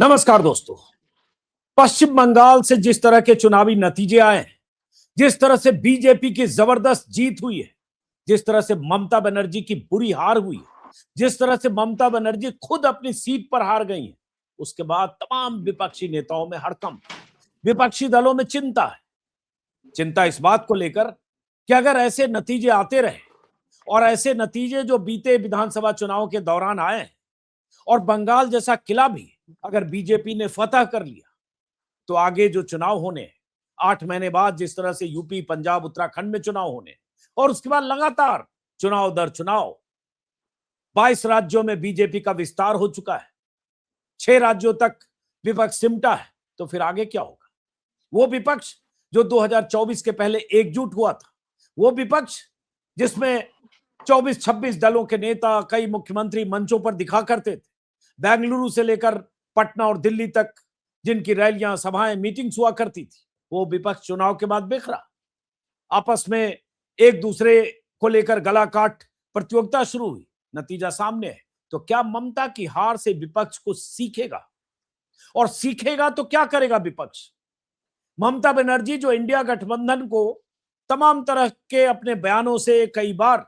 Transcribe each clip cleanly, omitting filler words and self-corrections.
नमस्कार दोस्तों। पश्चिम बंगाल से जिस तरह के चुनावी नतीजे आए हैं, जिस तरह से बीजेपी की जबरदस्त जीत हुई है, जिस तरह से ममता बनर्जी की बुरी हार हुई है, जिस तरह से ममता बनर्जी खुद अपनी सीट पर हार गई है, उसके बाद तमाम विपक्षी नेताओं में हड़कंप, विपक्षी दलों में चिंता है। चिंता इस बात को लेकर कि अगर ऐसे नतीजे आते रहे और ऐसे नतीजे जो बीते विधानसभा चुनाव के दौरान आए हैं और बंगाल जैसा किला भी अगर बीजेपी ने फतह कर लिया, तो आगे जो चुनाव होने हैं, 8 महीने बाद जिस तरह से यूपी, पंजाब, उत्तराखंड में चुनाव होने और उसके बाद लगातार चुनाव दर चुनाव, 22 राज्यों में बीजेपी का विस्तार हो चुका है, 6 राज्यों तक विपक्ष सिमटा है, तो फिर आगे क्या होगा? वो विपक्ष जो 2024 के पहले एकजुट हुआ था, वो विपक्ष जिसमें 24-26 दलों के नेता, कई मुख्यमंत्री मंचों पर दिखा करते थे, बेंगलुरु से लेकर पटना और दिल्ली तक जिनकी रैलियां, सभाएं, मीटिंग्स हुआ करती थी, वो विपक्ष चुनाव के बाद बिखरा। आपस में एक दूसरे को लेकर गला काट प्रतियोगिता शुरू हुई। नतीजा सामने है। तो क्या ममता की हार से विपक्ष को सीखेगा? और सीखेगा तो क्या करेगा विपक्ष? ममता बनर्जी जो इंडिया गठबंधन को तमाम तरह के अपने बयानों से कई बार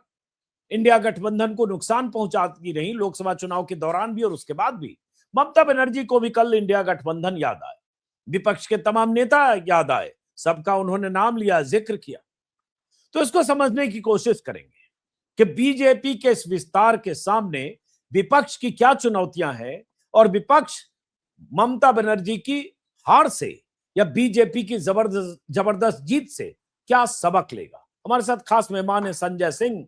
इंडिया गठबंधन को नुकसान पहुंचाती रही, लोकसभा चुनाव के दौरान भी और उसके बाद भी, ममता बनर्जी को भी कल इंडिया गठबंधन याद आए, विपक्ष के तमाम नेता याद आए, सबका उन्होंने नाम लिया, जिक्र किया। तो इसको समझने की कोशिश करेंगे कि बीजेपी के इस विस्तार के सामने विपक्ष की क्या चुनौतियां हैं और विपक्ष ममता बनर्जी की हार से या बीजेपी की जबरदस्त जीत से क्या सबक लेगा। हमारे साथ खास मेहमान है संजय सिंह,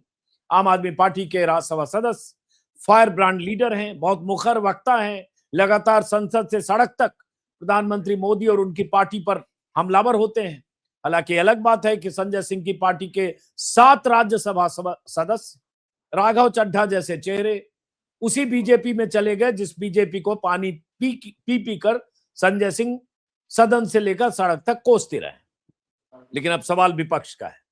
आम आदमी पार्टी के राज्यसभा सदस्य, फायर ब्रांड लीडर हैं, बहुत मुखर वक्ता हैं, लगातार संसद से सड़क तक प्रधानमंत्री मोदी और उनकी पार्टी पर हमलावर होते हैं। हालांकि अलग बात है कि संजय सिंह की पार्टी के 7 राज्यसभा सदस्य राघव चड्ढा जैसे चेहरे उसी बीजेपी में चले गए जिस बीजेपी को पानी पी कर संजय सिंह सदन से लेकर सड़क तक कोसते रहे। लेकिन अब सवाल विपक्ष का है।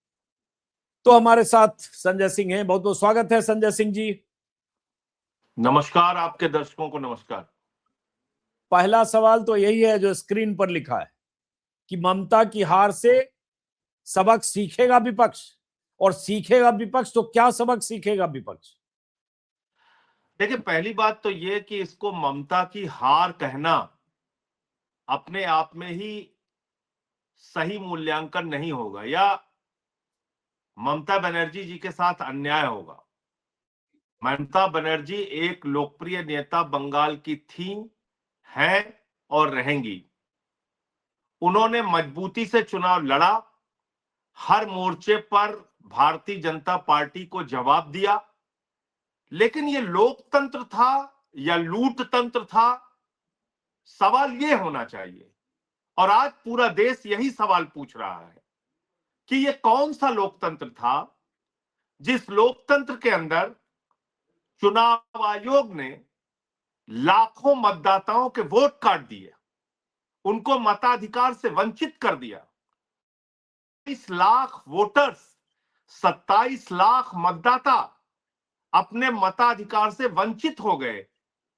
तो हमारे साथ संजय सिंह हैं, बहुत बहुत स्वागत है संजय सिंह जी। नमस्कार, आपके दर्शकों को नमस्कार। पहला सवाल तो यही है जो स्क्रीन पर लिखा है कि ममता की हार से सबक सीखेगा विपक्ष, और सीखेगा विपक्ष तो क्या सबक सीखेगा विपक्ष? देखिए, पहली बात तो ये कि इसको ममता की हार कहना अपने आप में ही सही मूल्यांकन नहीं होगा या ममता बनर्जी जी के साथ अन्याय होगा। ममता बनर्जी एक लोकप्रिय नेता बंगाल की थी, है और रहेंगी। उन्होंने मजबूती से चुनाव लड़ा, हर मोर्चे पर भारतीय जनता पार्टी को जवाब दिया। लेकिन ये लोकतंत्र था या लूट तंत्र था, सवाल ये होना चाहिए। और आज पूरा देश यही सवाल पूछ रहा है कि ये कौन सा लोकतंत्र था जिस लोकतंत्र के अंदर चुनाव आयोग ने लाखों मतदाताओं के वोट काट दिए, उनको मताधिकार से वंचित कर दिया। 27 लाख वोटर्स, 27 लाख मतदाता अपने मताधिकार से वंचित हो गए।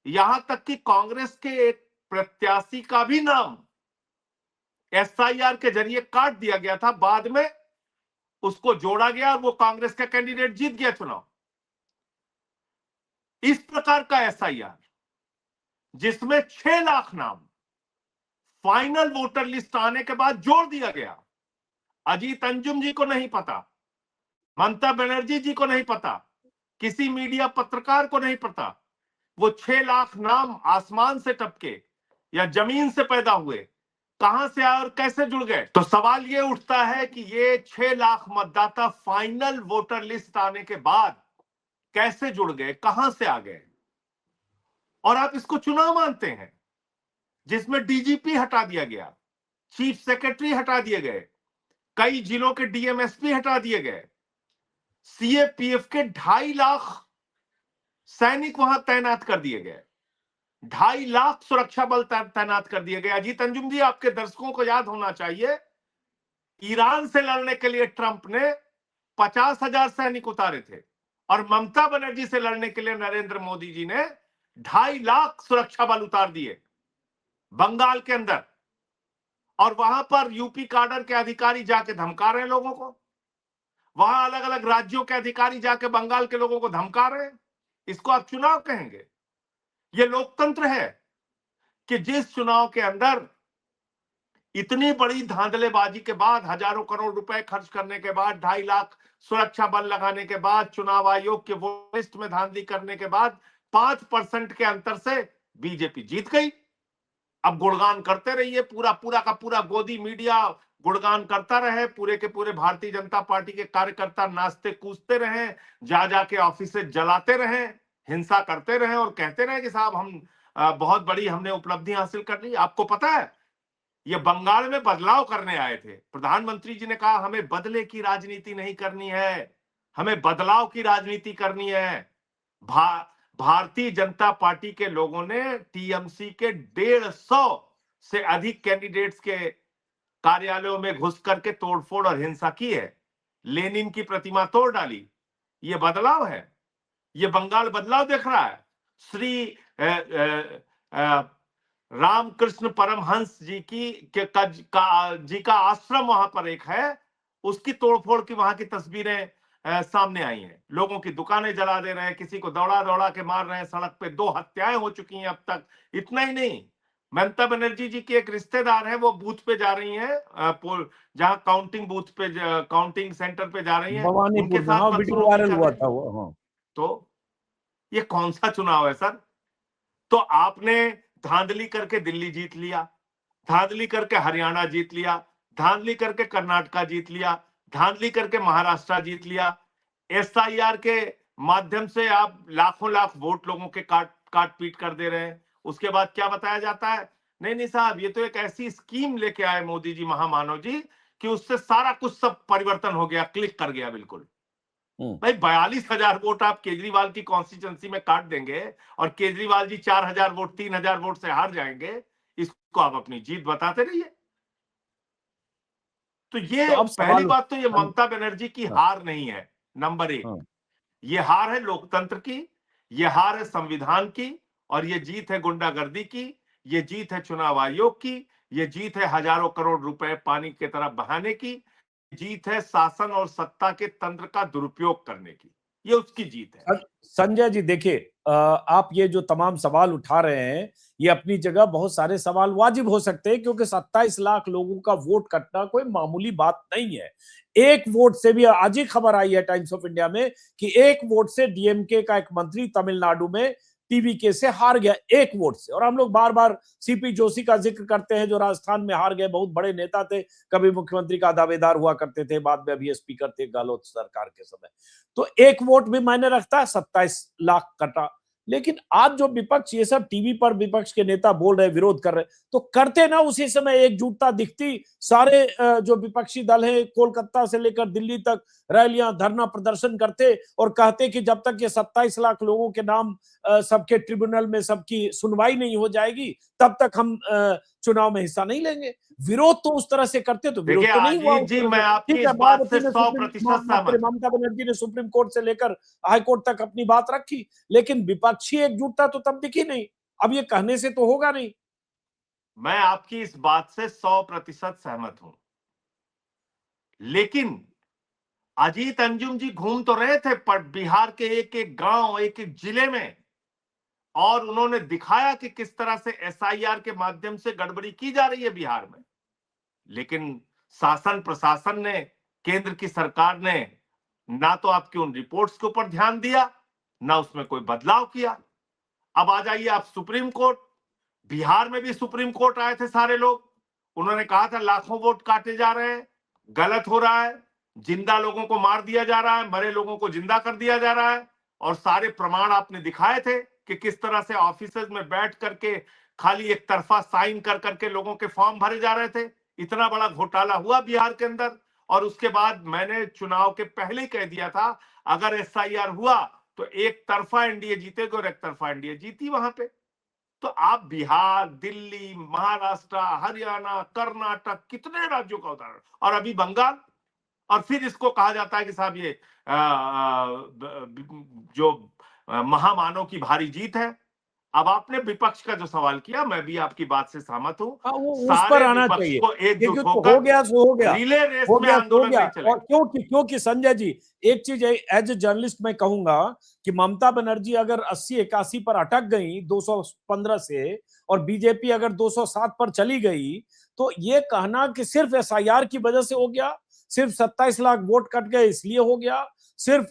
यहां तक कि कांग्रेस के एक प्रत्याशी का भी नाम एसआईआर के जरिए काट दिया गया था, बाद में उसको जोड़ा गया और वो कांग्रेस का कैंडिडेट जीत गया चुनाव। इस प्रकार का एसआईआर जिसमें 6 लाख नाम फाइनल वोटर लिस्ट आने के बाद जोड़ दिया गया, अजीत अंजुम जी को नहीं पता, ममता बनर्जी जी को नहीं पता, किसी मीडिया पत्रकार को नहीं पता। वो 6 लाख नाम आसमान से टपके या जमीन से पैदा हुए, कहां से आए और कैसे जुड़ गए? तो सवाल ये उठता है कि ये 6 लाख मतदाता फाइनल वोटर लिस्ट आने के बाद कैसे जुड़ गए, कहां से आ गए? और आप इसको चुनाव मानते हैं जिसमें डीजीपी हटा दिया गया, चीफ सेक्रेटरी हटा दिए गए, कई जिलों के डीएमएसपी हटा दिए गए, सीएपीएफ के 2.5 लाख सैनिक वहां तैनात कर दिए गए, 2.5 लाख सुरक्षा बल तैनात कर दिए गए। अजीत अंजुम जी, आपके दर्शकों को याद होना चाहिए, ईरान से लड़ने के लिए ट्रंप ने 50,000 सैनिक उतारे थे और ममता बनर्जी से लड़ने के लिए नरेंद्र मोदी जी ने 2.5 लाख सुरक्षा बल उतार दिए। बंगाल के अंदर, और वहां पर यूपी काडर के अधिकारी जाके धमका रहे हैं लोगों को, वहां अलग अलग राज्यों के अधिकारी जाके बंगाल के लोगों को धमका रहे हैं। इसको आप चुनाव कहेंगे? ये लोकतंत्र है कि जिस चुनाव के अंदर इतनी बड़ी धांधलेबाजी के बाद, हजारों करोड़ रुपए खर्च करने के बाद, 2.5 लाख सुरक्षा बल लगाने के बाद, चुनाव आयोग के वोट लिस्ट में धांधली करने के बाद 5% के अंतर से बीजेपी जीत गई। अब गुणगान करते रहिए, पूरा पूरा का पूरा गोदी मीडिया गुणगान करता रहे, पूरे के पूरे भारतीय जनता पार्टी के कार्यकर्ता नाचते कूदते रहे, जा जाके ऑफिस जलाते रहे, हिंसा करते रहे और कहते रहे कि साहब हम बहुत बड़ी हमने उपलब्धि हासिल कर ली। आपको पता है, ये बंगाल में बदलाव करने आए थे। प्रधानमंत्री जी ने कहा हमें बदले की राजनीति नहीं करनी है, हमें बदलाव की राजनीति करनी है। भारतीय जनता पार्टी के लोगों ने टीएमसी के 150 से अधिक कैंडिडेट्स के कार्यालयों में घुस करके तोड़फोड़ और हिंसा की है, लेनिन की प्रतिमा तोड़ डाली। ये बदलाव है, ये बंगाल बदलाव देख रहा है। श्री रामकृष्ण परमहंस जी जी का आश्रम वहां पर एक है, उसकी तोड़फोड़ की वहां की तस्वीरें सामने आई हैं। लोगों की दुकानें जला दे रहे हैं, किसी को दौड़ा दौड़ा के मार रहे हैं, सड़क पे 2 हत्याएं हो चुकी हैं अब तक। इतना ही नहीं, ममता बनर्जी जी की एक रिश्तेदार है, वो बूथ पे जा रही हैं, जहां काउंटिंग बूथ पे, काउंटिंग सेंटर पे जा रही हैं, उनके भवानीपुर में, साथ हाँ, वीडियो बदसलूकी वायरल कर हुआ रहे हैं। था वो। हाँ, तो ये कौन सा चुनाव है सर? तो आपने धांधली करके दिल्ली जीत लिया, धांधली करके हरियाणा जीत लिया, धांधली करके कर्नाटका जीत लिया, धांधली करके महाराष्ट्र जीत लिया। एसआईआर के माध्यम से आप लाखों लाख वोट लोगों के काट काट पीट कर दे रहे हैं। उसके बाद क्या बताया जाता है? नहीं नहीं साहब, ये तो एक ऐसी स्कीम लेके आए मोदी जी, महामानव जी, कि उससे सारा कुछ सब परिवर्तन हो गया, क्लिक कर गया बिल्कुल। भाई 42,000 वोट आप केजरीवाल की कॉन्स्टिट्यूंसी में काट देंगे और केजरीवाल जी 4,000 वोट, 3,000 वोट से हार जाएंगे, इसको आप अपनी जीत बताते रहिए। तो तो ये अब पहली सवाल। बात तो ये ममता बनर्जी की हाँ, हार नहीं है, नंबर 1। हाँ। ये हार है लोकतंत्र की, ये हार है संविधान की, और ये जीत है गुंडागर्दी की, ये जीत है चुनाव आयोग की, ये जीत है हजारों करोड़ रुपए पानी की तरफ बहाने की, जीत है शासन और सत्ता के तंत्र का दुरुपयोग करने की। ये उसकी जीत है। संजय जी देखिए, आप ये जो तमाम सवाल उठा रहे हैं, ये अपनी जगह बहुत सारे सवाल वाजिब हो सकते हैं, क्योंकि 27 लाख लोगों का वोट कटना कोई मामूली बात नहीं है। एक वोट से भी, आज ही खबर आई है टाइम्स ऑफ इंडिया में कि एक वोट से डीएमके का एक मंत्री तमिलनाडु में टीवीके से हार गया, एक वोट से। और हम लोग बार बार सीपी जोशी का जिक्र करते हैं, जो राजस्थान में हार गए, बहुत बड़े नेता थे, कभी मुख्यमंत्री का दावेदार हुआ करते थे, बाद में अभी स्पीकर थे गहलोत सरकार के समय। तो एक वोट भी मायने रखता है, 27 लाख कटा। लेकिन आज जो विपक्ष, ये सब टीवी पर विपक्ष के नेता बोल रहे, विरोध कर रहे, तो करते ना उसी समय एकजुटता दिखती, सारे जो विपक्षी दल है कोलकाता से लेकर दिल्ली तक रैलियां, धरना प्रदर्शन करते और कहते कि जब तक ये 27 लाख लोगों के नाम सबके ट्रिब्यूनल में सबकी सुनवाई नहीं हो जाएगी, तब तक हम चुनाव में हिस्सा नहीं लेंगे। विरोध तो उस तरह से करते, तो विरोध देखिए तो नहीं हुआ अजीत उस जी, तरह मैं से। आपकी ठीक इस है, बात से मायावती ने 100% सहमत हूं। ममता बनर्जी ने सुप्रीम कोर्ट से लेकर हाई कोर्ट तक अपनी बात रखी, लेकिन विपक्षी एकजुटता तो तब दिखी नहीं। अब ये कहने से तो होगा नहीं। मैं आपकी इस बात से 100% सहमत हूं, लेकिन अजीत अंजुम जी घूम तो रहे थे पर बिहार के एक एक गांव, एक एक जिले में, और उन्होंने दिखाया कि किस तरह से एसआईआर के माध्यम से गड़बड़ी की जा रही है बिहार में। लेकिन शासन प्रशासन ने, केंद्र की सरकार ने ना तो आपकी उन रिपोर्ट्स के ऊपर ध्यान दिया, ना उसमें कोई बदलाव किया। अब आ जाइए आप सुप्रीम कोर्ट। बिहार में भी सुप्रीम कोर्ट आए थे सारे लोग, उन्होंने कहा था लाखों वोट काटे जा रहे हैं, गलत हो रहा है, जिंदा लोगों को मार दिया जा रहा है, मरे लोगों को जिंदा कर दिया जा रहा है। और सारे प्रमाण आपने दिखाए थे कि किस तरह से ऑफिसेज में बैठ करके खाली एक तरफा साइन कर करके लोगों के फॉर्म भरे जा रहे थे। इतना बड़ा घोटाला हुआ बिहार के अंदर, और उसके बाद मैंने चुनाव के पहले ही कह दिया था, अगर एसआईआर हुआ तो एक तरफा एनडीए जीतेगा और एक तरफा एनडीए जीती वहां पे। तो आप बिहार, दिल्ली, महाराष्ट्र, हरियाणा, कर्नाटक, कितने राज्यों का उदाहरण, और अभी बंगाल, और फिर इसको कहा जाता है कि साहब ये जो महामानव की भारी जीत है। अब आपने विपक्ष का जो सवाल किया, मैं भी आपकी बात से सहमत हूं। वो उस सारे पर आना विपक्ष चाहिए, को क्योंकि एकजुट तो हो होकर गया सो हो गया, रिले रेस हो में गया तो हो आंदोलन गया। नहीं चलेगा। और क्योंकि संजय जी, एक चीज एज ए जर्नलिस्ट मैं कहूंगा कि ममता बनर्जी अगर 80-81 पर अटक गई 215 से, और बीजेपी अगर 207 पर चली गई, तो ये कहना कि सिर्फ एसआईआर की वजह से हो गया, सिर्फ 27 लाख वोट कट गए इसलिए हो गया, सिर्फ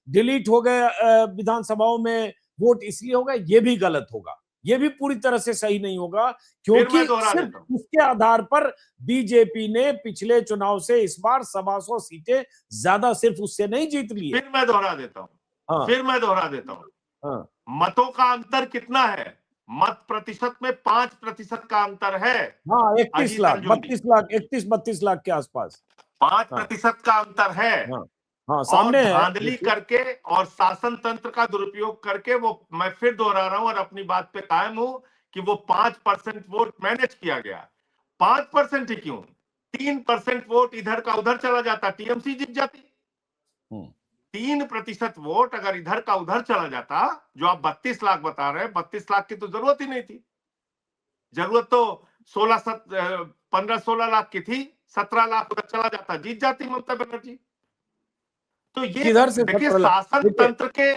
डिलीट हो गए विधानसभाओं में वोट इसलिए होगा, ये भी गलत होगा, ये भी पूरी तरह से सही नहीं होगा। फिर मैं क्योंकि दोहरा सिर्फ देता हूं, इसके आधार पर बीजेपी ने पिछले चुनाव से इस बार 125 सीटें ज्यादा सिर्फ उससे नहीं जीत ली है। फिर मैं दोहरा देता हूं, हाँ फिर मैं दोहरा देता हूं। हाँ मतों का अंतर कितना है? मत प्रतिशत में 5% का अंतर है। हाँ, 31 अजीत लाख अंजुम जी, 32 लाख 31-32 लाख के आसपास। 5% का अंतर है। हाँ हाँ, और सामने है धांधली देखिए। करके और शासन तंत्र का दुरुपयोग करके वो, मैं फिर दोहरा रहा हूं और अपनी बात पे कायम हूं कि वो 5% वोट मैनेज किया गया। 5% ही क्यों, 3% वोट इधर का उधर चला जाता, टीएमसी जीत जाती। 3% वोट अगर इधर का उधर चला जाता, जो आप 32 लाख बता रहे हैं, 32 लाख की तो जरूरत ही नहीं थी। जरूरत तो 15-16 लाख की थी, 17 लाख उधर चला जाता, जीत जाती ममता बनर्जी। तो ये किधर से देखिए 17 लाख? शासन देखिए, तंत्र के,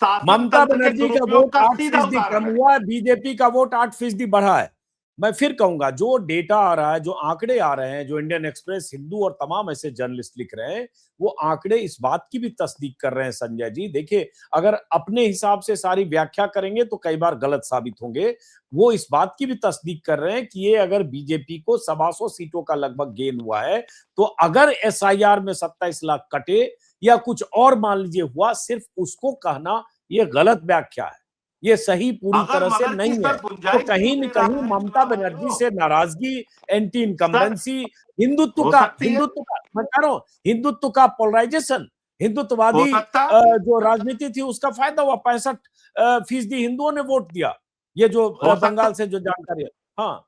शासन ममता तंत्र के बनर्जी का दुरुपयोग वोट का 8% सीधा उदाहरण कम है। हुआ है, बीजेपी का वोट 8% बढ़ा है। मैं फिर कहूंगा, जो डेटा आ रहा है, जो आंकड़े आ रहे हैं, जो इंडियन एक्सप्रेस, हिंदू और तमाम ऐसे जर्नलिस्ट लिख रहे हैं, वो आंकड़े इस बात की भी तस्दीक कर रहे हैं संजय जी। देखिए, अगर अपने हिसाब से सारी व्याख्या करेंगे तो कई बार गलत साबित होंगे। वो इस बात की भी तस्दीक कर रहे हैं कि ये अगर बीजेपी को 125 सीटों का लगभग गेन हुआ है, तो अगर एसआईआर में 27 लाख कटे या कुछ और मान लीजिए हुआ, सिर्फ उसको कहना ये गलत व्याख्या है, ये सही पूरी अगर तरह से मगर की नहीं है। सर तो गुंजाइश कहीं क्यों न दे रहा कहीं है ममता चुनाव बनर्जी आयोग? से नाराजगी, एंटी सर इनकम्बेंसी, हो सकती है, मैं कह रहा हूं, हिंदुत्व का पोलराइजेशन, हो हिंदुत्ववादी सकता, जो राजनीति थी उसका फायदा हुआ। 65% हिंदुओं ने वोट दिया, ये जो हो सकता, बंगाल से जो जानकारी है। हाँ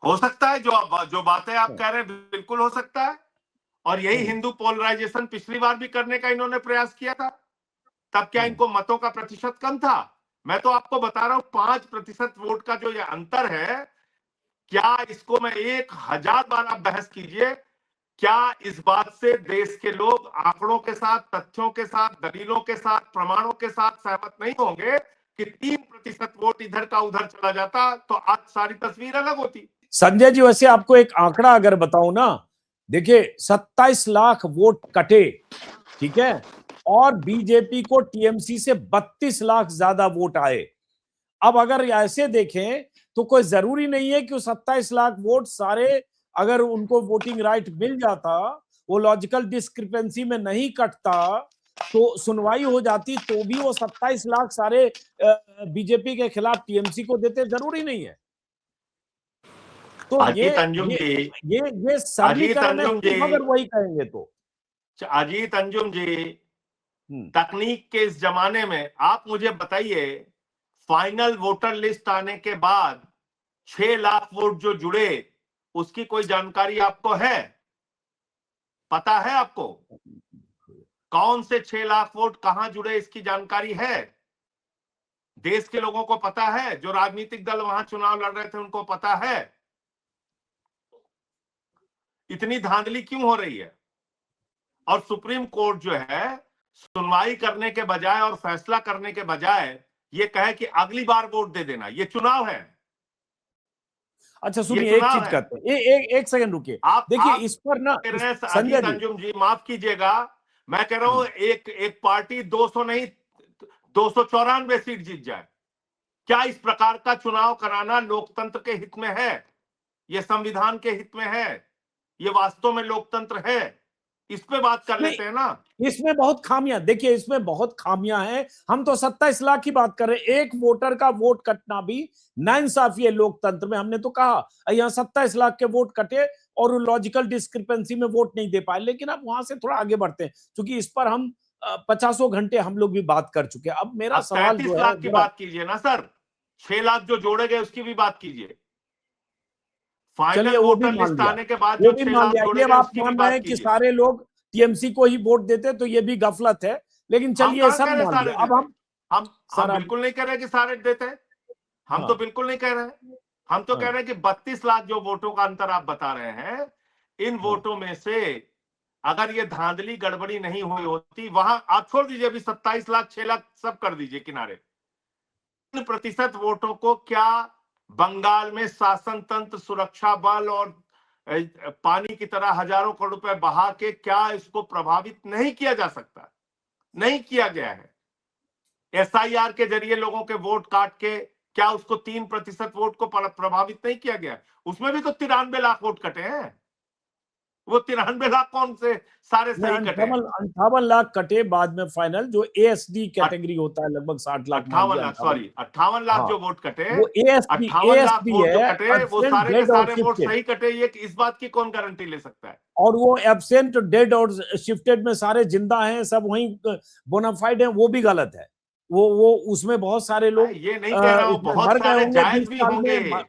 हो सकता है, जो बातें आप हाँ, कह रहे हैं बिल्कुल हो सकता है। और यही हम्म, हिंदू पोलराइजेशन पिछली बार भी करने का इन्होंने प्रयास किया था। तब क्या हम्म। इनको मतों का प्रतिशत कम था? मैं तो आपको बता रहा हूं 5% वोट का जो ये अंतर है, क्या इसको मैं 1000 बार आप बहस कीजिए, क्या इस बात से देश के लोग आंकड़ों के साथ, तथ्यों के साथ, दलीलों के साथ, प्रमाणों के साथ सहमत नहीं होंगे कि 3% वोट इधर का उधर चला जाता तो आज सारी तस्वीर अलग होती। संजय जी, वैसे आपको एक आंकड़ा अगर बताऊं ना, देखिए 27 लाख वोट कटे, ठीक है, और बीजेपी को टीएमसी से 32 लाख ज्यादा वोट आए। अब अगर ऐसे देखें तो कोई जरूरी नहीं है कि 27 लाख वोट सारे, अगर उनको वोटिंग राइट मिल जाता, वो लॉजिकल डिस्क्रिपेंसी में नहीं कटता, तो सुनवाई हो जाती, तो भी वो 27 लाख सारे बीजेपी के खिलाफ टीएमसी को देते, जरूरी नहीं है। तो अजीत अंजुम जी, ये अजीत सरलीकरण है अंजुम जी, सिर्फ, अगर वही कहेंगे तो। अजीत अंजुम जी, हम्म। तकनीक के इस जमाने में आप मुझे बताइए, फाइनल वोटर लिस्ट आने के बाद 6 लाख वोट जो जुड़े, उसकी कोई जानकारी आपको है? पता है आपको कौन से 6 लाख वोट कहां जुड़े, इसकी जानकारी है? देश के लोगों को पता है? जो राजनीतिक दल वहां चुनाव लड़ रहे थे उनको पता है? इतनी धांधली क्यों हो रही है? और सुप्रीम कोर्ट जो है, सुनवाई करने के बजाय और फैसला करने के बजाय ये कहे कि अगली बार वोट दे देना। ये चुनाव है, अच्छा ये सुनिए, एक चुनाव चीज है। करते हैं, एक सेकंड रुकिए। देखिए आप इस पर ना, कह रहे हैं संजय अजीत जी, अंजुम जी, माफ कीजिएगा, मैं कह रहा हूं एक पार्टी 200 नहीं 294 सीट जीत जाए। क्या इस प्रकार का चुनाव कराना लोकतंत्र के हित में है? यह संविधान के हित में है? ये वास्तव में लोकतंत्र है? इस पे बात कर नहीं, लेते हैं ना। इसमें बहुत खामियां, देखिए इसमें बहुत खामियां हैं। हम तो 27 लाख की बात कर रहे हैं, एक वोटर का वोट कटना भी नाइंसाफी है लोकतंत्र में। हमने तो कहा यहाँ 27 लाख के वोट कटे और लॉजिकल डिस्क्रिपेंसी में वोट नहीं दे पाए, लेकिन अब वहां से थोड़ा आगे बढ़ते हैं, क्योंकि इस पर हम 50 घंटे हम लोग भी बात कर चुके हैं। अब मेरा अब सवाल 33 जो है लाख की जरा, बात कीजिए ना सर, 6 लाख जो जोड़े गए उसकी भी बात कीजिए। चलिए फाइनल वो भी वोटर मान लिस्ट लिया, आने के बाद वो जो भी 6 मान लाख लिया। जोड़े ये अब गए आप उसकी भी मान रहे बात हैं कि कीजिए। सारे लोग टीएमसी को ही वोट देते, तो ये भी गफलत है, लेकिन हम चलिए कहां सब कह रहे मान सारे लिया। अब देते, हम सर अब बिल्कुल नहीं कह रहे कि सारे देते हैं। हम तो बिल्कुल नहीं कह रहे हैं। हम तो कह रहे हैं कि 32 लाख जो वोटों का अंतर आप बता रहे हैं, इन वोटों में से अगर ये धांधली गड़बड़ी नहीं हुई होती, वहां आप छोड़ दीजिए, अभी 27 लाख 6 लाख सब कर दीजिए किनारे, 3% वोटों को क्या बंगाल में शासन तंत्र, सुरक्षा बल और पानी की तरह हजारों करोड़ रुपए बहा के क्या इसको प्रभावित नहीं किया जा सकता? नहीं किया गया है। एसआईआर के जरिए लोगों के वोट काट के क्या उसको 3% वोट को प्रभावित नहीं किया गया? उसमें भी तो 93 लाख वोट कटे हैं। वो 93 लाख कौन से सारे सही कटे? 58 लाख कटे बाद में फाइनल, जो एएसडी कैटेगरी होता है, लगभग 60 लाख 58 लाख, सॉरी 58 लाख हाँ, जो वोट कटे, वो एएसडी 58 लाख वोट जो है, कटे, वो सारे के डेड और सारे वोट शिफ्टेड। सही कटे, ये इस बात की कौन गारंटी ले सकता है? और वो एब्सेंट, डेड और शिफ्टेड में सारे जिंदा हैं, सब वहीं बोनाफाइड हैं, वो भी गलत है। वो उसमें बहुत सारे लोग ये नहीं कह रहा हूं, इसमें बहुत मर गए सारे होंगे जायज 20 भी साल होंगे। में।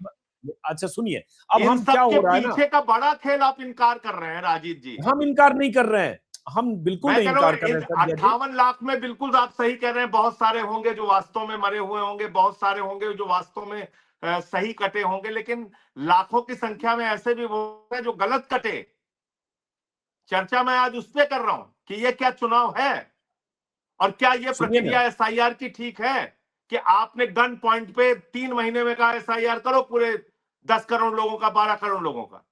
अच्छा सुनिए, अब इन हम सब क्या के हो रहा है ना, पीछे का बड़ा खेल आप इनकार कर रहे हैं राजीव जी। हम इनकार नहीं कर रहे हैं, हम बिल्कुल मैं नहीं कह रहा हूं इनकार कर रहे इस हैं संजय जी। 58 लाख में बिल्कुल आप सही कह रहे हैं, बहुत सारे होंगे जो वास्तव में मरे हुए होंगे, बहुत सारे होंगे जो वास्तव में सही कटे होंगे, लेकिन लाखों की संख्या में ऐसे भी वो हैं जो गलत कटे। चर्चा मैं आज उस पर कर रहा हूं कि ये क्या चुनाव है, और क्या ये सुनिए प्रक्रिया ना, एसआईआर की ठीक है कि आपने गन पॉइंट पे 3 महीने में कहा एसआईआर करो पूरे 10 करोड़ लोगों का, 12 करोड़ लोगों का?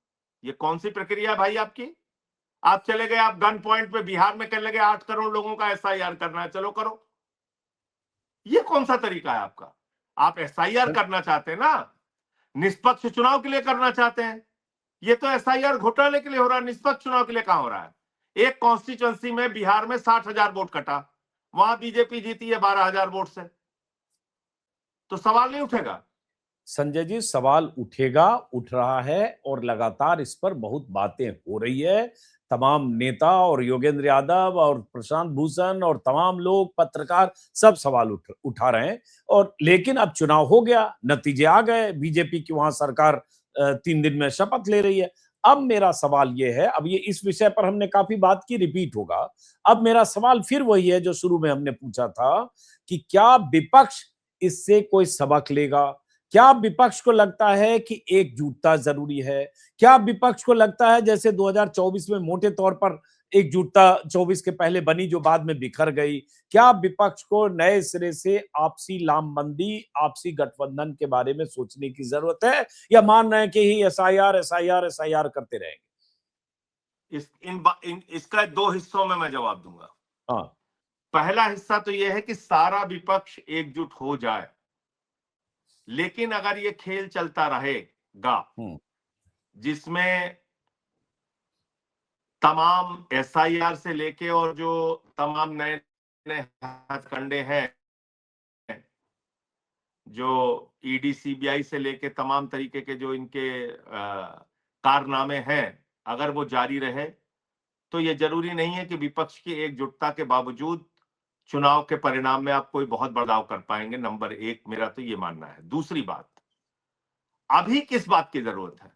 ये कौन सी प्रक्रिया है भाई आपकी? आप चले गए, आप गन पॉइंट पे बिहार में कहने लगे 8 करोड़ लोगों का एसआईआर करना है, चलो करो। ये कौन सा तरीका है आपका? आप एसआईआर करना चाहते हैं ना, निष्पक्ष चुनाव के लिए करना चाहते हैं। ये तो एसआईआर घोटाले के लिए हो रहा है, निष्पक्ष चुनाव के लिए कहां हो रहा है? एक कॉन्स्टिट्यूंसी में बिहार में 60,000 वोट कटा, वहां बीजेपी जीती है 12,000 वोट से, तो सवाल नहीं उठेगा? संजय जी सवाल उठेगा, उठ रहा है, और लगातार इस पर बहुत बातें हो रही है। तमाम नेता और योगेंद्र यादव और प्रशांत भूषण और तमाम लोग, पत्रकार, सब सवाल उठा रहे हैं। और लेकिन अब चुनाव हो गया, नतीजे आ गए, बीजेपी की वहां सरकार 3 दिन में शपथ ले रही है। अब मेरा सवाल ये है, अब ये इस विषय पर हमने काफी बात की, रिपीट होगा। अब मेरा सवाल फिर वही है जो शुरू में हमने पूछा था कि क्या विपक्ष इससे कोई सबक लेगा? क्या विपक्ष को लगता है कि एकजुटता जरूरी है? क्या विपक्ष को लगता है जैसे 2024 में मोटे तौर पर एकजुटता 24 के पहले बनी जो बाद में बिखर गई, क्या विपक्ष को नए सिरे से आपसी लामबंदी, आपसी गठबंधन के बारे में सोचने की जरूरत है, या मान रहे हैं कि ही एसआईआर एसआईआर एसआईआर करते रहेंगे? इसका 2 हिस्सों में मैं जवाब दूंगा। हाँ, पहला हिस्सा तो यह है कि सारा विपक्ष एकजुट हो जाए, लेकिन अगर ये खेल चलता रहेगा जिसमें तमाम एसआईआर से लेके और जो तमाम नए नए हथकंडे हैं, जो ईडी सीबीआई से लेके तमाम तरीके के जो इनके कारनामे हैं, अगर वो जारी रहे तो ये जरूरी नहीं है कि विपक्ष की एकजुटता के बावजूद चुनाव के परिणाम में आप कोई बहुत बदलाव कर पाएंगे। नंबर 1 मेरा तो ये मानना है। दूसरी बात, अभी किस बात की जरूरत है?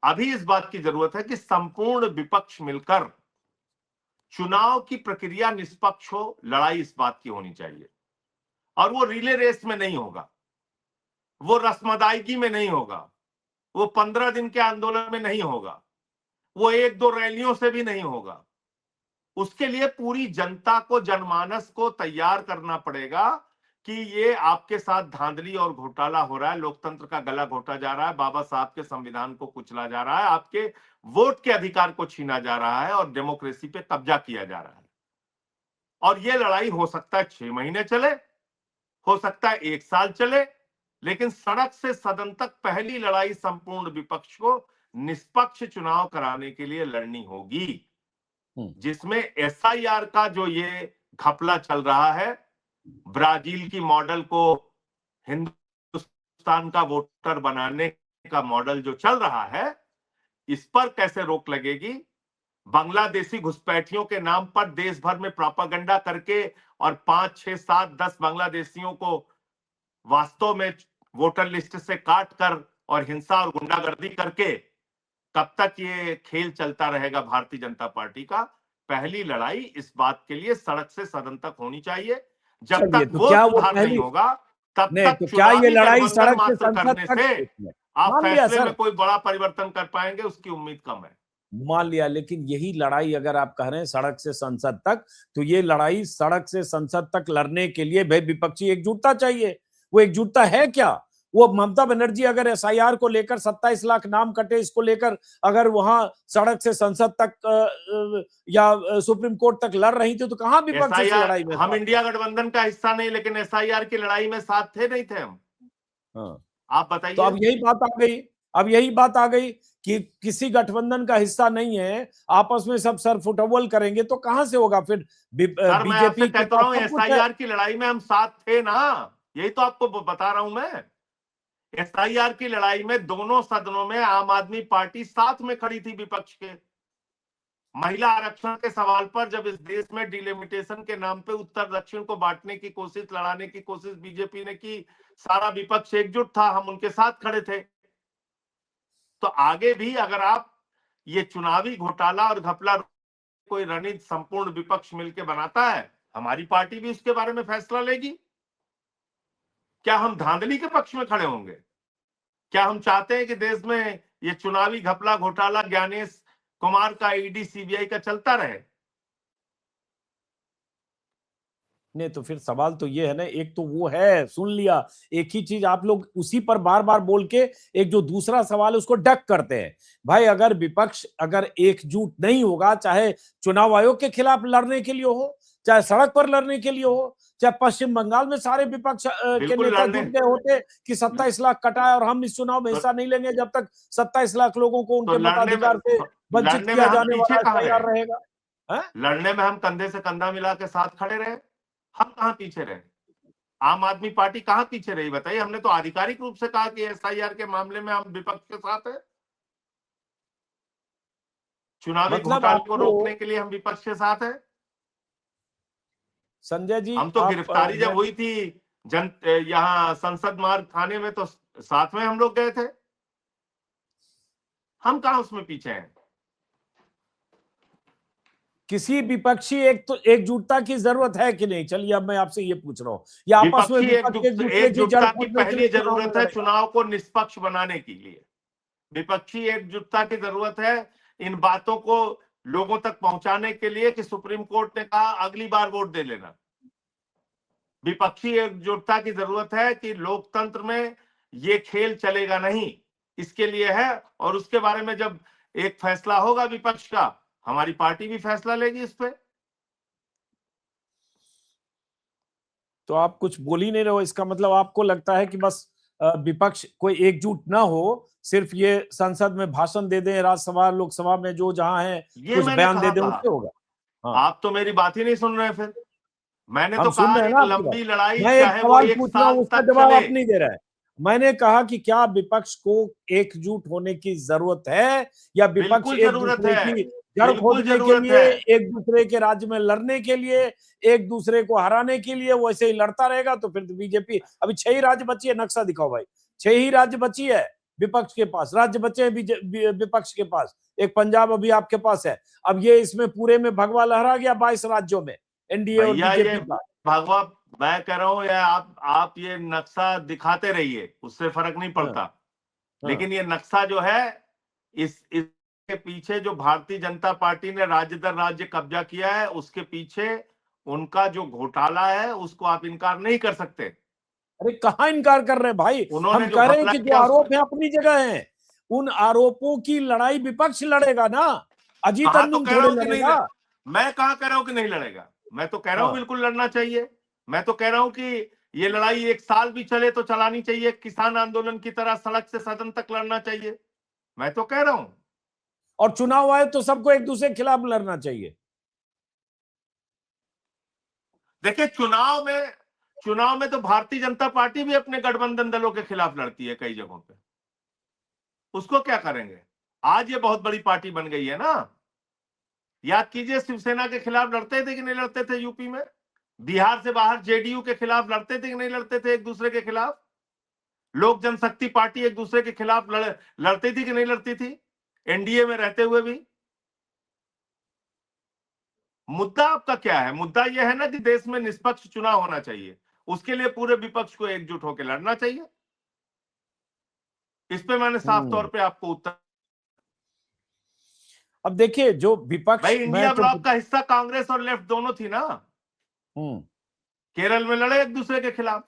अभी इस बात की जरूरत है कि संपूर्ण विपक्ष मिलकर चुनाव की प्रक्रिया निष्पक्ष हो, लड़ाई इस बात की होनी चाहिए, और वो रिले रेस में नहीं होगा, वो रस्मदायगी में नहीं होगा, वो 15 दिन के आंदोलन में नहीं होगा, वो 1-2 रैलियों से भी नहीं होगा। उसके लिए पूरी जनता को, जनमानस को तैयार करना पड़ेगा कि ये आपके साथ धांधली और घोटाला हो रहा है, लोकतंत्र का गला घोटा जा रहा है, बाबा साहब के संविधान को कुचला जा रहा है, आपके वोट के अधिकार को छीना जा रहा है और डेमोक्रेसी पे कब्जा किया जा रहा है। और ये लड़ाई हो सकता है 6 महीने चले, हो सकता है 1 साल चले, लेकिन सड़क से सदन तक पहली लड़ाई संपूर्ण विपक्ष को निष्पक्ष चुनाव कराने के लिए लड़नी होगी, जिसमें एसआईआर का जो ये घपला चल रहा है, ब्राजील की मॉडल को हिंदुस्तान का वोटर बनाने का मॉडल जो चल रहा है, इस पर कैसे रोक लगेगी? बांग्लादेशी घुसपैठियों के नाम पर देश भर में प्रोपेगेंडा करके और 5, 6, 7, 10 बांग्लादेशियों को वास्तव में वोटर लिस्ट से काट कर और हिंसा और गुंडागर्दी करके कब तक ये खेल चलता रहेगा भारतीय जनता पार्टी का? पहली लड़ाई इस बात के लिए सड़क से सदन तक होनी चाहिए। जब चलिए, तक तो वो क्या वो सुधार नहीं पहली होगा, तब नहीं तक तो क्या ये चुनावी लड़ाई गठबंधन सड़क से मात्र संसद करने तक से आप मान लिया फैसले में सर, कोई बड़ा परिवर्तन कर पाएंगे, उसकी उम्मीद कम है। मान लिया, लेकिन यही लड़ाई अगर आप कह रहे हैं सड़क से संसद तक, तो ये लड़ाई सड़क से संसद तक लड़ने के लिए भाई विपक्षी एकजुटता चाहिए। वो एकजुटता है क्या? वो ममता बनर्जी अगर एसआईआर को लेकर 27 लाख नाम कटे इसको लेकर अगर वहां सड़क से संसद तक या सुप्रीम कोर्ट तक लड़ रही थी तो कहां विपक्ष इस एसआईआर, लड़ाई में हम साथ इंडिया गठबंधन का हिस्सा नहीं, लेकिन एसआईआर की लड़ाई में साथ थे नहीं थे हम? हाँ। आप तो बताइए। अब यही बात आ गई, अब यही बात आ गई कि किसी गठबंधन का हिस्सा नहीं है, आपस में सब सर फुटबॉल करेंगे तो कहां से होगा फिर? सर मैं आपसे बीजेपी के कहता पास रहा हूं, सब कुछ है। एसआईआर की लड़ाई में हम साथ थे ना, यही तो आपको बता रहा हूं मैं। एसआईआर की लड़ाई में दोनों सदनों में आम आदमी पार्टी साथ में खड़ी थी विपक्ष के। महिला आरक्षण के सवाल पर जब इस देश में डिलिमिटेशन के नाम पे उत्तर दक्षिण को बांटने की कोशिश, लड़ाने की कोशिश बीजेपी ने की, सारा विपक्ष एकजुट था, हम उनके साथ खड़े थे। तो आगे भी अगर आप ये चुनावी घोटाला और घपला कोई रणनीति संपूर्ण विपक्ष मिलकर बनाता है, हमारी पार्टी भी उसके बारे में फैसला लेगी। क्या हम धांधली के पक्ष में खड़े होंगे? क्या हम चाहते हैं कि देश में ये चुनावी घपला घोटाला ज्ञानेश कुमार का, ईडी सीबीआई का चलता रहे? नहीं तो फिर सवाल तो ये है ना, एक तो वो है सुन लिया, एक ही चीज आप लोग उसी पर बार बार बोल के एक जो दूसरा सवाल है उसको डक करते हैं। भाई अगर विपक्ष अगर एकजुट नहीं होगा, चाहे चुनाव आयोग के खिलाफ लड़ने के लिए हो, चाहे सड़क पर लड़ने के लिए हो, चाहे पश्चिम बंगाल में सारे विपक्ष के बिल्कुल नेता लड़ने, जुट गए होते कि 27 लाख कटाए और हम इस चुनाव में तो, हिस्सा नहीं लेंगे जब तक 27 लाख लोगों को तो उनके मताधिकार से वंचित लड़ने में किया हम जाने पीछे वाला कहां रहे? तैयार रहेगा। है? लड़ने में हम कंधे से कंधा मिला के साथ खड़े रहे, हम कहां पीछे रहे? आम आदमी पार्टी कहां पीछे रही बताइए? हमने तो आधिकारिक रूप से कहा कि एसआईआर के मामले में हम विपक्ष के साथ है, चुनावी मतलब घोटाले को आपको रोकने के लिए हम विपक्ष के साथ है। संजय जी हम तो आप गिरफ्तारी जब मैं हुई थी जन यहाँ संसद मार्ग थाने में, तो साथ में हम लोग गए थे, हम कहां उसमें पीछे हैं? किसी विपक्षी एक तो एकजुटता की जरूरत है कि नहीं? चलिए अब मैं आपसे ये पूछ रहा हूँ, या आपस में विपक्षी विपक्ष एक दूसरे की जड़ एकजुटता की खोदने के पहली लिए चुनाव में जरूरत है लड़ेगा? चुनाव को निष्पक्ष बनाने के लिए। विपक्षी एकजुटता की जरूरत है इन बातों को लोगों तक पहुंचाने के लिए कि सुप्रीम कोर्ट ने कहा अगली बार वोट दे लेना। विपक्षी एकजुटता की जरूरत है कि लोकतंत्र में ये खेल चलेगा नहीं, इसके लिए है। और उसके बारे में जब एक फैसला होगा विपक्ष का, हमारी पार्टी भी फैसला लेगी इस पे। तो आप कुछ बोल ही नहीं रहे हो, इसका मतलब आपको लगता है कि बस विपक्ष कोई एकजुट ना हो, सिर्फ ये संसद में भाषण दे दें, राज्यसभा लोकसभा में जो जहां है ये कुछ मैंने बयान दे कहा दें, कहा उससे होगा? हाँ, आप तो मेरी बात ही नहीं सुन रहे फिर। मैंने हम तो सुन कहा रहे हैं ना एक आपकी बात। लंबी लड़ाई मैं एक चाहे वो सवाल एक पूछ रहा साल हूं, उसका तक जवाब चले। आप नहीं दे रहे हैं। मैंने कहा कि क्या विपक्ष को एकजुट होने की जरूरत है, या विपक्ष बिल्कुल एक जरूरत दूसरे है, की जड़ बिल्कुल खोदने के जरूरत लिए, है। एक दूसरे के राज्य में लड़ने के लिए, एक दूसरे को हराने के लिए वैसे ही लड़ता रहेगा तो फिर तो बीजेपी अभी 6 ही राज्य बची है। नक्शा दिखाओ भाई, 6 ही राज्य बची है विपक्ष के पास, राज्य बचे हैं विपक्ष के पास। एक पंजाब अभी आपके पास है। अब ये इसमें पूरे में भगवा लहरा गया 22 राज्यों में एनडीए और भैया ये बीजेपी का। भगवा, मैं कह रहा हूं या आप ये नक्शा दिखाते रहिए, उससे फर्क नहीं हाँ, पड़ता। हाँ। लेकिन ये नक्शा जो है, इसके पीछे जो भारतीय जनता पार्टी ने राज्य दर राज्य कब्जा किया है, उसके पीछे उनका जो घोटाला है उसको आप इनकार नहीं कर सकते। अरे कहाँ इनकार कर रहे हैं भाई? उन्होंने हम जो कह रहे हैं घपला कि जो किया आरोप है अपनी जगह है, उन आरोपों की लड़ाई विपक्ष लड़ेगा ना, अजीत कहा तो अंजुम कह रहा थोड़े हूं कि नहीं, लड़ेगा। मैं कहा कह रहा हूं कि नहीं लड़ेगा? मैं तो कह रहा हूं हाँ, बिल्कुल लड़ना चाहिए। मैं तो कह रहा हूं कि ये लड़ाई एक साल भी चले तो चलानी चाहिए, किसान आंदोलन की तरह सड़क से सदन तक लड़ना चाहिए। मैं तो कह रहा हूं। और चुनाव आए तो सबको एक दूसरे के खिलाफ लड़ना चाहिए। देखिए चुनाव में तो भारतीय जनता पार्टी भी अपने गठबंधन दलों के खिलाफ लड़ती है कई जगहों पे। उसको क्या करेंगे? आज ये बहुत बड़ी पार्टी बन गई है ना। याद कीजिए शिवसेना के खिलाफ लड़ते थे कि नहीं लड़ते थे यूपी में? बिहार से बाहर जेडीयू के खिलाफ लड़ते थे कि नहीं लड़ते थे एक दूसरे के खिलाफ? लोक जनशक्ति पार्टी एक दूसरे के खिलाफ लड़ती थी कि नहीं लड़ती थी एनडीए में रहते हुए भी? मुद्दा आपका क्या है? मुद्दा यह है ना कि देश में निष्पक्ष चुनाव होना चाहिए। उसके लिए पूरे विपक्ष को एकजुट होकर लड़ना चाहिए। इस पे मैंने साफ तौर पे आपको उत्तर। अब देखिए जो विपक्ष, भाई मैं इंडिया तो ब्लॉक का हिस्सा कांग्रेस और लेफ्ट दोनों थी ना, केरल में लड़े एक दूसरे के खिलाफ।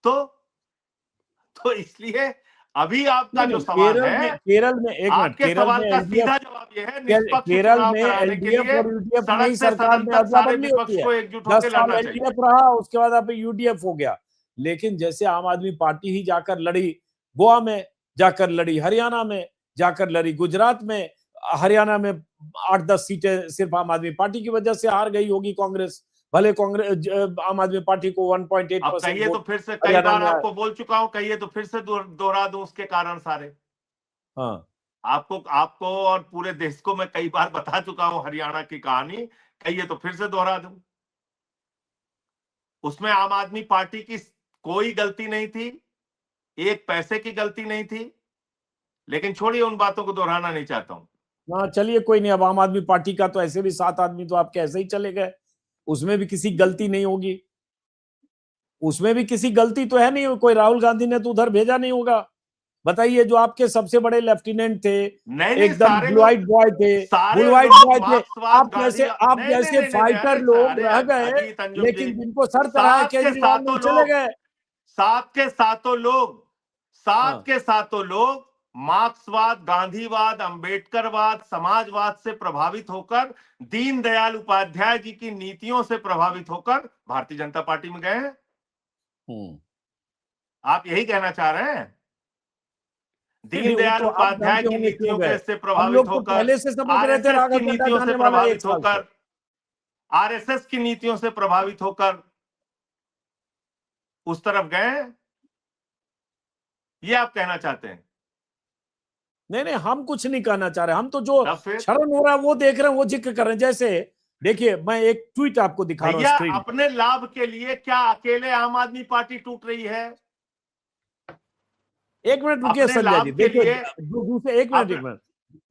तो इसलिए अभी आपका जो सवाल है, केरल में एक मिनट, आपके केरल सवाल में का एलडीएफ, सीधा जवाब यह है, निष्पक्ष केरल चुनाव में कराने के एलडीएफ लिए और यूडीएफ में सड़क ही से सरकार सदन में तक अदला सारे बदली विपक्ष होती है। को एकजुट 10 होकर साल लड़ना चाहिए। एलडीएफ रहा, उसके बाद अब यूडीएफ हो गया। लेकिन जैसे आम आदमी पार्टी ही जाकर लड़ी, गोवा में जाकर लड़ी, हरियाणा में जाकर लड़ी, गुजरात में, हरियाणा में 8-10 सीटें सिर्फ आम आदमी पार्टी की वजह से हार गई होगी कांग्रेस। भले कांग्रेस आम आदमी पार्टी को 1.8% अब कहिए तो फिर से, कई हरियाणा बार में आया। आपको बोल चुका हूं, कहिए तो फिर से दोहरा दूं उसके कारण सारे। हाँ, आपको और पूरे देश को मैं कई बार बता चुका हूं हरियाणा की कहानी, कहिए तो फिर से दोहरा दूं। उसमें आम आदमी पार्टी की कोई गलती नहीं थी, एक पैसे की गलती नहीं थी, लेकिन छोड़िए, उन बातों को दोहराना नहीं चाहता हूं। हाँ चलिए कोई नहीं। अब आम आदमी पार्टी का तो ऐसे भी 7 आदमी तो आपके ऐसे ही चले गए, उसमें भी किसी गलती नहीं होगी, उसमें भी किसी गलती तो है नहीं, कोई राहुल गांधी ने तो उधर भेजा नहीं होगा। बताइए, जो आपके सबसे बड़े लेफ्टिनेंट थे, नहीं एकदम सारे ब्लू व्हाइट बॉय थे, ब्लू व्हाइट बॉय थे, आप जैसे फाइटर लोग रह गए, अजीत अंजुम जी, लेकिन जिनको सर चढ़ाए केजरीवाल नहीं चले गए। सात के हाँ। सातों लोग मार्क्सवाद, गांधीवाद, अंबेडकरवाद, समाजवाद से प्रभावित होकर, दीनदयाल उपाध्याय जी की नीतियों से प्रभावित होकर भारतीय जनता पार्टी में गए हैं। आप यही कहना चाह रहे हैं? दीनदयाल उपाध्याय की नीतियों से प्रभावित होकर, पहले से समझ रहे थे आरएसएस की राघव नीतियों चड्ढा से जाने वाला है 1 प्रभावित साल से। होकर, आरएसएस की नीतियों से प्रभावित होकर उस तरफ गए, ये आप कहना चाहते हैं? नहीं, हम कुछ नहीं कहना चाह रहे, हम तो जो तब फिर शरण हो रहा है वो देख रहे हैं, वो जिक्र कर रहे हैं। जैसे देखिए, मैं एक ट्वीट आपको दिखा रहा हूं भैया, स्क्रीन। अपने लाभ के लिए क्या अकेले आम आदमी पार्टी टूट रही है? 1 मिनट रुकिए अपने संजय लाभ जी, के देखिए लिए, दूसरे 1 मिनट, 1 मिनट,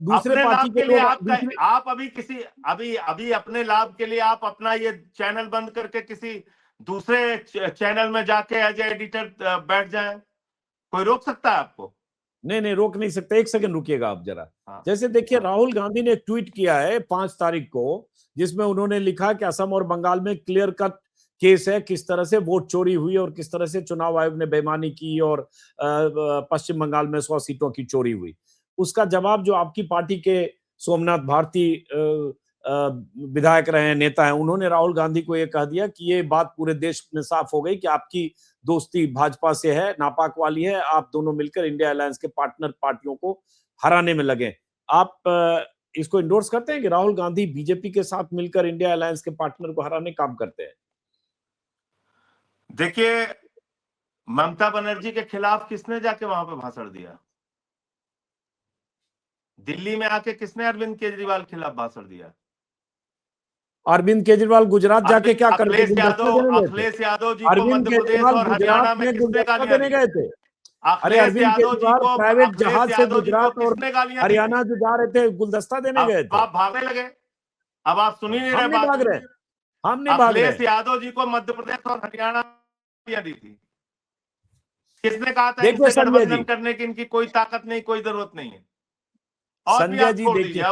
दूसरे अपने पार्टी लाभ के के लिए लोग आप अभी किसी अभी अपने लाभ के लिए आप अपना ये चैनल बंद करके किसी दूसरे चैनल में जाके एज एडिटर बैठ जाएं, कोई रोक सकता है आपको? नहीं, रोक नहीं सकते। 1 सेकंड रुकिएगा आप जरा। हाँ, जैसे देखिए, राहुल गांधी ने एक ट्वीट किया है 5 तारीख को, जिसमें उन्होंने लिखा कि असम और बंगाल में क्लियर कट केस है, किस तरह से वोट चोरी हुई और किस तरह से चुनाव आयोग ने बेईमानी की और पश्चिम बंगाल में 100 सीटों की चोरी हुई। उसका जवाब जो आपकी पार्टी के सोमनाथ भारती विधायक रहे हैं, नेता हैं, उन्होंने राहुल गांधी को यह कह दिया कि ये बात पूरे देश में साफ हो गई कि आपकी दोस्ती भाजपा से है, नापाक वाली है, आप दोनों मिलकर इंडिया अलायंस के पार्टनर पार्टियों को हराने में लगे। आप इसको इंडोर्स करते हैं कि राहुल गांधी बीजेपी के साथ मिलकर इंडिया अलायंस के पार्टनर को हराने काम करते हैं? देखिए, ममता बनर्जी के खिलाफ किसने जाके वहां पे भाषण दिया? दिल्ली में आके किसने अरविंद केजरीवाल के खिलाफ भाषण दिया? अरविंद केजरीवाल गुजरात जाके क्या करते? अखिलेश यादव जी को अरविंद मध्य प्रदेश केजरीवाल और हरियाणा में किसने गुलदस्ता गालियां देने दी? गए थे। अरे अखिलेश अरविंद यादव जी केजरीवाल को प्राइवेट जहाज से गुजरात और किसने गालियां दी? हरियाणा जो जा रहे थे, गुलदस्ता देने गए थे। आप भागने लगे, अब आप सुन ही नहीं रहे हम नहीं बात। भाग रहे, हम नहीं भाग रहे। अखिलेश यादव जी को मध्य प्रदेश और हरियाणा दी थी। किसने कहा था देखिए इनसे संजय जी, गठबंधन करने की इनकी कोई ताकत नहीं, कोई जरूरत नहीं है? और भी संजय आप जी छोड़ दीजिए, देखिए,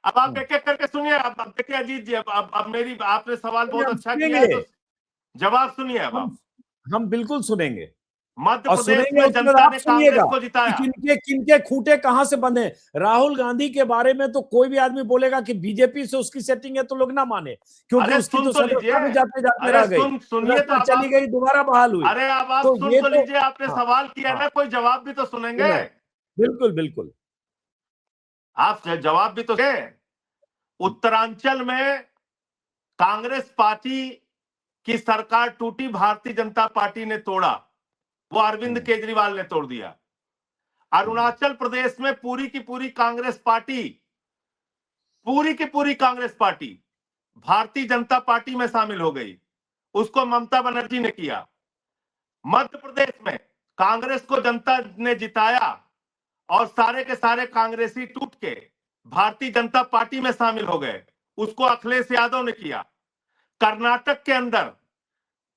अब आप एक एक करके सुनिए। अब देखिए अजीत जी, अब मेरी, आपने सवाल बहुत हम अच्छा किया है, सुनेंगे, तो जवाब सुनिए। अब आप, हम बिल्कुल सुनेंगे मध्य और प्रदेश सुनेंगे, में उसके बाद जनता आप ने सुनिएगा कांग्रेस को कि जिताया। किनके किनके खूंटे कहां से बंधे। राहुल गांधी के बारे में तो कोई भी आदमी बोलेगा कि बीजेपी से उसकी सेटिंग है तो लोग ना माने, क्योंकि अरे उसकी सुन तो तो लीजिए, सदस्यता भी जाते जाते अरे रह गई, सुनिए तो, सदस्यता अब चली आप, गई, दोबारा बहाल हुई। अरे अब आप तो सुन ये तो तो, लीजिए, आपने हाँ, सवाल किया हाँ, ना, कोई जवाब भी तो सुनेंगे। सुना है। बिल्कुल बिल्कुल, आप जवाब भी तो दें। उत्तरांचल में कांग्रेस पार्टी की सरकार टूटी, भारतीय जनता पार्टी ने तोड़ा, वो अरविंद केजरीवाल ने तोड़ दिया। अरुणाचल प्रदेश में पूरी की पूरी कांग्रेस पार्टी भारतीय जनता पार्टी में शामिल हो गई, उसको ममता बनर्जी ने किया। मध्य प्रदेश में कांग्रेस को जनता ने जिताया और सारे के सारे कांग्रेसी टूट के भारतीय जनता पार्टी में शामिल हो गए, उसको अखिलेश यादव ने किया। कर्नाटक के अंदर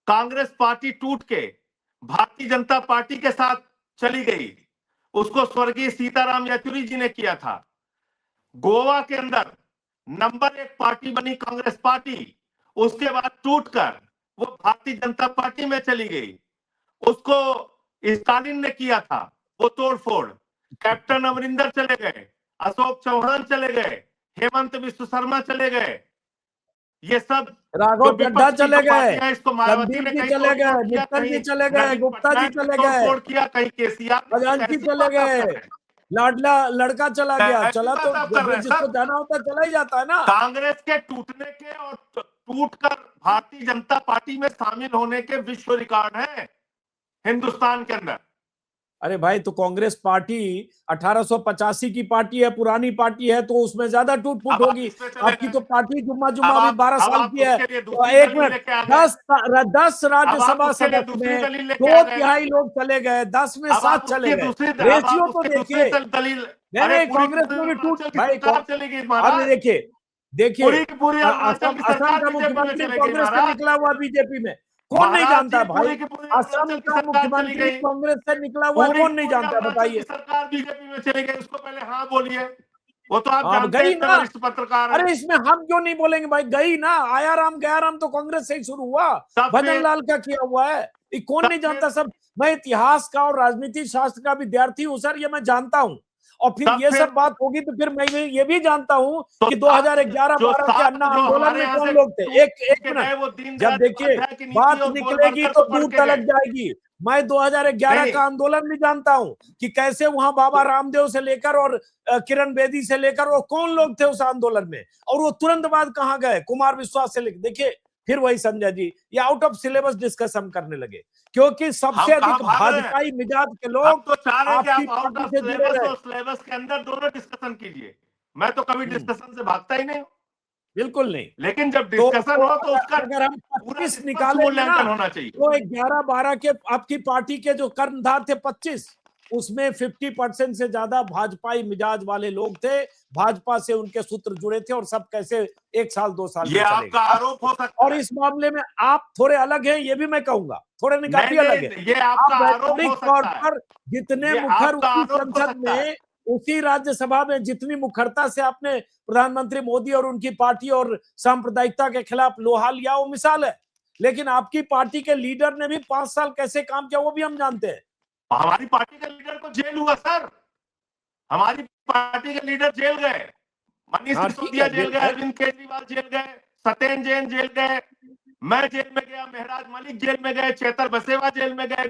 कांग्रेस पार्टी टूट के भारतीय जनता पार्टी के साथ चली गई, उसको स्वर्गीय सीताराम येचुरी जी ने किया था। गोवा के अंदर नंबर 1 पार्टी बनी कांग्रेस पार्टी, उसके बाद टूटकर वो भारतीय जनता पार्टी में चली गई। उसको स्टालिन ने किया था वो तोड़फोड़। कैप्टन अमरिंदर चले गए, अशोक चौहान चले गए, हेमंत विश्व शर्मा चले गए, ये सब राघव चड्ढा चले गए, इसको मायावती संदीप ने जी कहीं चले गए, तोड़फोड़ किया, मित्तल जी कहीं चले गए, नवीन गुप्ता जी पटनायक ने चले गए, तोड़फोड़ किया, कहीं केसीआर। खजांची कैसी चले बात आप कर गए, रहे हैं? लाडला लड़का चला गया। कैसी चला बात तो आप कर रहे हैं जिसको सर? जाना होता है चला ही जाता है ना। कांग्रेस के टूटने के और टूटकर भारतीय जनता पार्टी में शामिल होने के विश्व रिकॉर्ड है हिंदुस्तान के अंदर। अरे भाई, तो कांग्रेस पार्टी 1885 की पार्टी है, पुरानी पार्टी है, तो उसमें ज्यादा टूट फूट अब आप होगी। इसमें चले आपकी गए। तो पार्टी जुम्मा जुम्मा अब भी आप 12 अब साल आप की है। उसके लिए तो दूसरी एक दलील मिनट, लेके आ गए। 10 अब आप राज्यसभा उसके लिए सदस्य दूसरी में दलील लेके आ 2 गए। तिहाई लोग चले गए, 10 में अब 7 आप चले उसकी गए। दूसरी अब रेशियो आप तो उसकी दूसरी देखिए। दलील। नहीं अरे नहीं, पूरी कांग्रेस पूरी में भी टूट अरुणाचल की भाई सरकार चली गई अरे महाराज। देखिए देखिए, पूरी की पूरी अरुणाचल असम की असम सरकार का बीजेपी में मुख्यमंत्री चली गई कांग्रेस से महाराज। निकला हुआ बीजेपी में, कौन नहीं महाराज जानता जी, है भाई? पूरी की पूरी असम अरुणाचल की का सरकार चली मुख्यमंत्री गई। कांग्रेस से निकला हुआ है, पूरी कौन नहीं पूरी जानता है? अरुणाचल की बताइए। सरकार बीजेपी में चली गई, उसको पहले हाँ बोलिए। वो तो आप अब जानते हैं, गई इतने ना। वरिष्ठ पत्रकार हैं। अरे इसमें हम क्यों नहीं बोलेंगे भाई? गई ना, आया राम गया राम तो कांग्रेस से ही शुरू हुआ। तब भजन फिर लाल का किया हुआ है, ये कौन नहीं जानता? सब मैं इतिहास का और राजनीति शास्त्र का विद्यार्थी हूं सर, ये मैं जानता हूं। और फिर तब ये फिर सब बात होगी तो फिर मैं ये भी जानता हूं तो कि सात 2011-12 के अन्ना जो आंदोलन हमारे में यहाँ कौन से लोग थे? एक टूट एक के मिनट, गए, वो जब दीनदयाल देखिए उपाध्याय की नीति बात और निकलेगी गोलवलकर तो को पढ़ दूर के तलक गए। जाएगी। मैं 2011 नहीं का आंदोलन भी जानता हूं कि कैसे वहां बाबा रामदेव से लेकर और किरण बेदी से लेकर वो कौन लोग थे उस आंदोलन में, और वो तुरंत बाद कहां गए? कुमार विश्वास से लेकर। देखिए फिर वही संजय जी, ये आउट ऑफ सिलेबस डिस्कस हम करने लगे, क्योंकि सबसे हम कहां अधिक भाग रहे हैं? भाजपाई मिजाज के हम लोग तो चाह रहे हैं कि आपकी आप आउट पार्टी ऑफ से जुड़े सिलेबस रहे। और सिलेबस के अंदर दोनों डिस्कशन कीजिए। मैं तो कभी डिस्कशन से भागता ही नहीं, बिल्कुल नहीं। लेकिन जब तो डिस्कशन हो तो उसका अगर हम पूरा 25 निष्पक्ष निकालेंगे ना, मूल्यांकन होना चाहिए। तो 11-12 के आपकी पार्टी के जो कर्णधार थे 25, उसमें 50% से ज्यादा भाजपाई मिजाज वाले लोग थे। भाजपा से उनके सूत्र जुड़े थे और सब कैसे 1 साल 2 साल ये में चले आपका गए। आरोप हो सकता और है। इस मामले में आप थोड़े अलग हैं, ये भी मैं कहूंगा, थोड़े नहीं काफी नहीं अलग है। नहीं, ये आप आपका आरोप वैचारिक हो तौर सकता है। पर जितने ये मुखर आपका उसी आरोप हो संसद सकता है। में, उसी राज्यसभा में जितनी मुखरता से आपने प्रधानमंत्री मोदी और उनकी पार्टी और सांप्रदायिकता के खिलाफ लोहा लिया, वो मिसाल है। लेकिन आपकी पार्टी के लीडर ने भी 5 साल कैसे काम किया वो भी हम जानते हैं। हमारी पार्टी के लीडर को जेल हुआ सर, हमारी पार्टी के लीडर जेल गए। मनीष हाँ ठीक सिसोदिया है, जेल जेल गए, है। अरविंद केजरीवाल जेल गए, सत्येंद्र जैन जेल गए, मैं जेल में गया, मेहराज मलिक जेल में गए, चेतर बसेवा जेल में गए,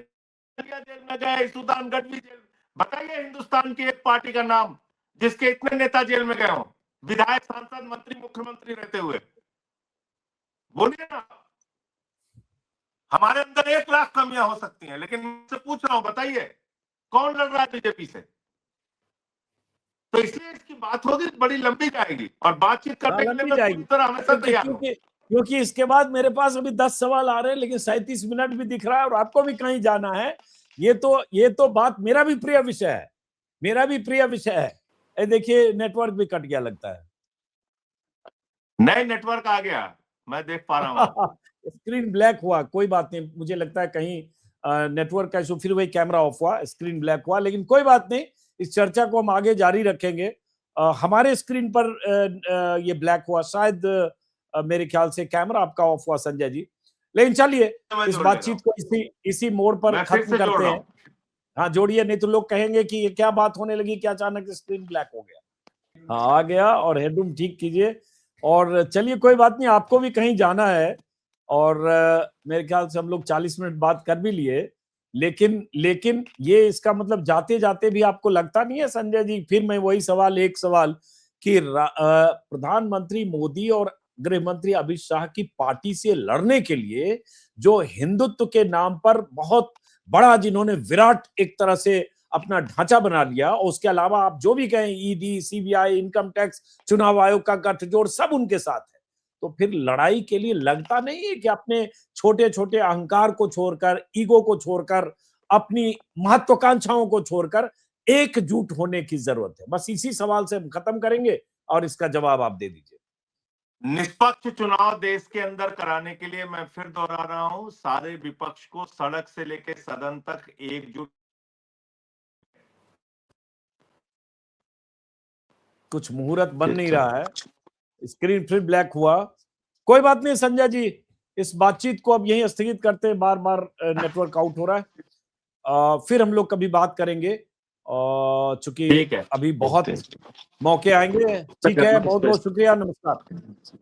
जेल में गए, सुदान गढ़वी जेल। बताइए हिंदुस्तान की एक पार्टी का नाम जिसके इतने नेता जेल में गए हों, विधायक, सांसद, मंत्री, मुख्यमंत्री रहते हुए। बोलिए ना। हमारे अंदर 1 लाख कमियां हो सकती हैं, लेकिन मुझसे पूछ रहा हूं, बताइए कौन लड़ रहा है बीजेपी से? तो इसलिए इसकी बात होगी बड़ी लंबी जाएगी, और बातचीत करने के लिए लंबी मैं जाएगी, पूरी तरह हमेशा तैयार हूं। क्योंकि इसके बाद मेरे पास अभी 10 सवाल आ रहे हैं, लेकिन 37 मिनट भी दिख रहा है और आपको भी कहीं जाना है। ये तो बात मेरा भी प्रिय विषय है, मेरा भी प्रिय विषय है। देखिए नेटवर्क भी कट गया लगता है। नए नेटवर्क आ गया, मैं देख पा रहा हूं। स्क्रीन ब्लैक हुआ, कोई बात नहीं, मुझे लगता है कहीं नेटवर्क का इशू, फिर वही कैमरा ऑफ हुआ, स्क्रीन ब्लैक हुआ, लेकिन कोई बात नहीं, इस चर्चा को हम आगे जारी रखेंगे। हमारे स्क्रीन पर ये ब्लैक हुआ, शायद मेरे ख्याल से कैमरा आपका ऑफ हुआ संजय जी। लेकिन चलिए इस बातचीत को इसी मोड़ पर खत्म करते हैं। हाँ जोड़िए, नहीं तो लोग कहेंगे कि ये क्या बात होने लगी, क्या अचानक स्क्रीन ब्लैक हो गया। हाँ आ गया, और हेडरूम ठीक कीजिए। और चलिए कोई बात नहीं, आपको भी कहीं जाना है, और मेरे ख्याल से हम लोग 40 मिनट बात कर भी लिए, लेकिन ये इसका मतलब जाते जाते भी आपको लगता नहीं है संजय जी, फिर मैं वही सवाल, एक सवाल कि प्रधानमंत्री मोदी और गृह मंत्री अमित शाह की पार्टी से लड़ने के लिए जो हिंदुत्व के नाम पर बहुत बड़ा जिन्होंने विराट एक तरह से अपना ढांचा बना लिया, और उसके अलावा आप जो भी कहें, ईडी, सीबीआई, इनकम टैक्स, चुनाव आयोग का गठजोड़, सब उनके साथ है, तो फिर लड़ाई के लिए लगता नहीं है कि अपने छोटे छोटे अहंकार को छोड़कर, ईगो को छोड़कर, अपनी महत्वाकांक्षाओं को छोड़कर एकजुट होने की जरूरत है? बस इसी सवाल से हम खत्म करेंगे और इसका जवाब आप दे दीजिए। निष्पक्ष चुनाव देश के अंदर कराने के लिए मैं फिर दोहरा रहा हूं, सारे विपक्ष को सड़क से लेकर सदन तक एकजुट। कुछ मुहूर्त बन नहीं रहा है, स्क्रीन फिर ब्लैक हुआ। कोई बात नहीं संजय जी, इस बातचीत को अब यहीं स्थगित करते हैं, बार बार नेटवर्क आउट हो रहा है। फिर हम लोग कभी बात करेंगे, चूंकि अभी बहुत मौके आएंगे। ठीक है, बहुत बहुत शुक्रिया, नमस्कार।